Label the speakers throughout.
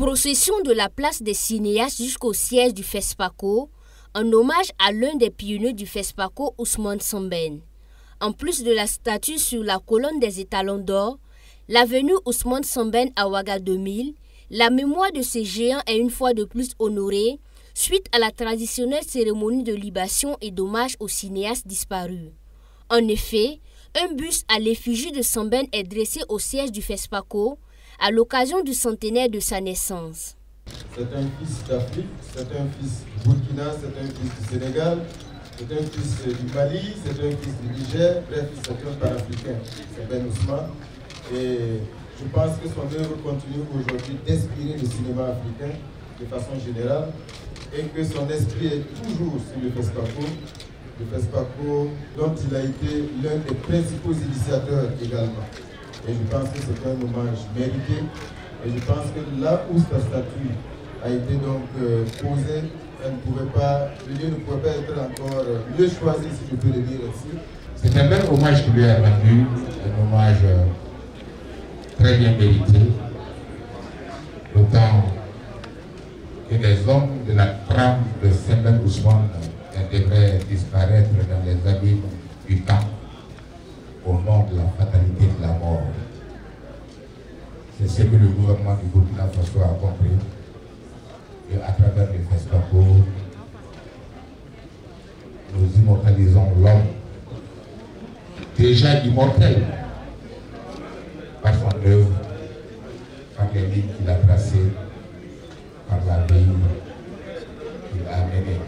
Speaker 1: Procession de la place des cinéastes jusqu'au siège du FESPACO, en hommage à l'un des pionniers du FESPACO, Ousmane Sembène. En plus de la statue sur la colonne des étalons d'or, l'avenue Ousmane Sembène à Ouaga 2000, la mémoire de ces géants est une fois de plus honorée suite à la traditionnelle cérémonie de libation et d'hommage aux cinéastes disparus. En effet, un buste à l'effigie de Sembène est dressé au siège du FESPACO à l'occasion du centenaire de sa naissance.
Speaker 2: C'est un fils d'Afrique, c'est un fils du Burkina, c'est un fils du Sénégal, c'est un fils du Mali, c'est un fils du Niger, bref, c'est un panafricain, Sembène Ousmane. Et je pense que son œuvre continue aujourd'hui d'inspirer le cinéma africain de façon générale et que son esprit est toujours sur le FESPACO dont il a été l'un des principaux initiateurs également. Et je pense que c'est un hommage mérité. Et je pense que là où sa statue a été donc posée, le lieu ne pouvait pas être encore mieux choisi, si je peux le dire ainsi.
Speaker 3: C'est un bel hommage qui lui est rendu, un hommage très bien mérité, d'autant que les hommes de la trame de Sembène Ousmane devraient disparaître dans les abîmes du temps au nom de la fatalité de la mort. C'est ce que le gouvernement du Burkina Faso a compris, et à travers le FESPACO, nous immortalisons l'homme déjà immortel par son œuvre, par les lignes qu'il a tracées, par la vie qu'il a menée.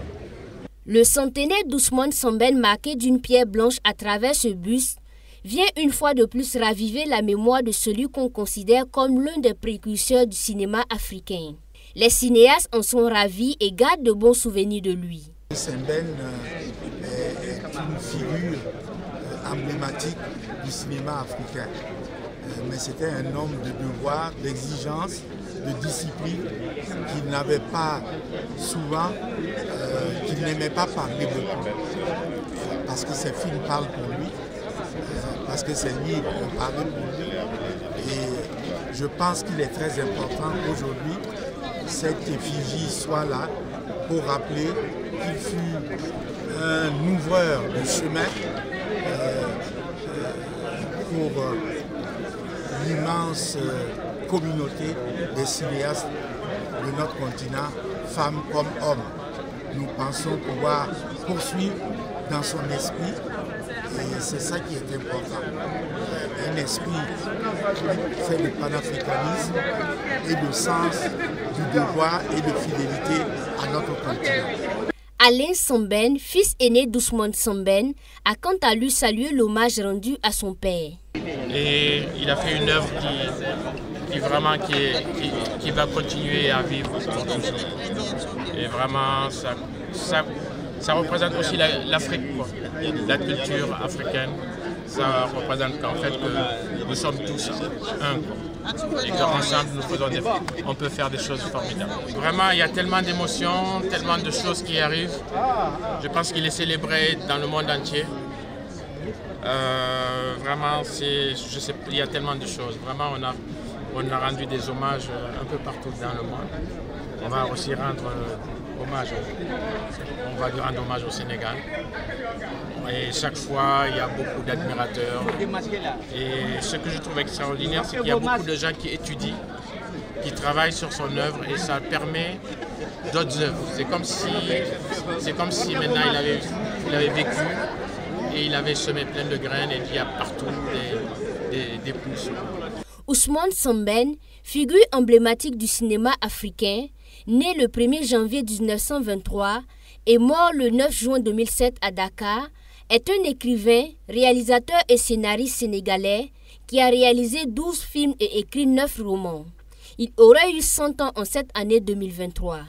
Speaker 1: Le centenaire d'Ousmane Sembène, marqué d'une pierre blanche à travers ce buste, vient une fois de plus raviver la mémoire de celui qu'on considère comme l'un des précurseurs du cinéma africain. Les cinéastes en sont ravis et gardent de bons souvenirs de lui.
Speaker 4: Sembène est une figure emblématique du cinéma africain. Mais c'était un homme de devoir, d'exigence, de discipline, qu'il n'avait pas souvent, qu'il n'aimait pas parler beaucoup. Parce que ses films parlent pour lui, parce que ses livres ont parlé pour lui. Et je pense qu'il est très important qu'aujourd'hui, cette effigie soit là pour rappeler qu'il fut un ouvreur de chemin pour l'immense communauté des cinéastes de notre continent, femmes comme hommes. Nous pensons pouvoir poursuivre dans son esprit, et c'est ça qui est important. Un esprit fait de panafricanisme et de sens du devoir et de fidélité à notre continent.
Speaker 1: Alain Sembène, fils aîné d'Ousmane Sembène, a quant à lui salué l'hommage rendu à son père.
Speaker 5: Et il a fait une œuvre qui va continuer à vivre pour toujours. Et vraiment, ça représente aussi l'Afrique, la culture africaine. Ça représente qu'en fait que nous sommes tous un et qu'ensemble on peut faire des choses formidables. Vraiment, il y a tellement d'émotions, tellement de choses qui arrivent. Je pense qu'il est célébré dans le monde entier. Vraiment, il y a tellement de choses. Vraiment, on a rendu des hommages un peu partout dans le monde. On va aussi rendre hommage, lui rendre hommage au Sénégal. Et chaque fois, il y a beaucoup d'admirateurs. Et ce que je trouve extraordinaire, c'est qu'il y a beaucoup de gens qui étudient, qui travaillent sur son œuvre, et ça permet d'autres œuvres. C'est comme si maintenant il avait vécu et il avait semé plein de graines, et il y a partout des pousses.
Speaker 1: Ousmane Sembène, figure emblématique du cinéma africain, né le 1er janvier 1923 et mort le 9 juin 2007 à Dakar, est un écrivain, réalisateur et scénariste sénégalais qui a réalisé 12 films et écrit 9 romans. Il aurait eu 100 ans en cette année 2023.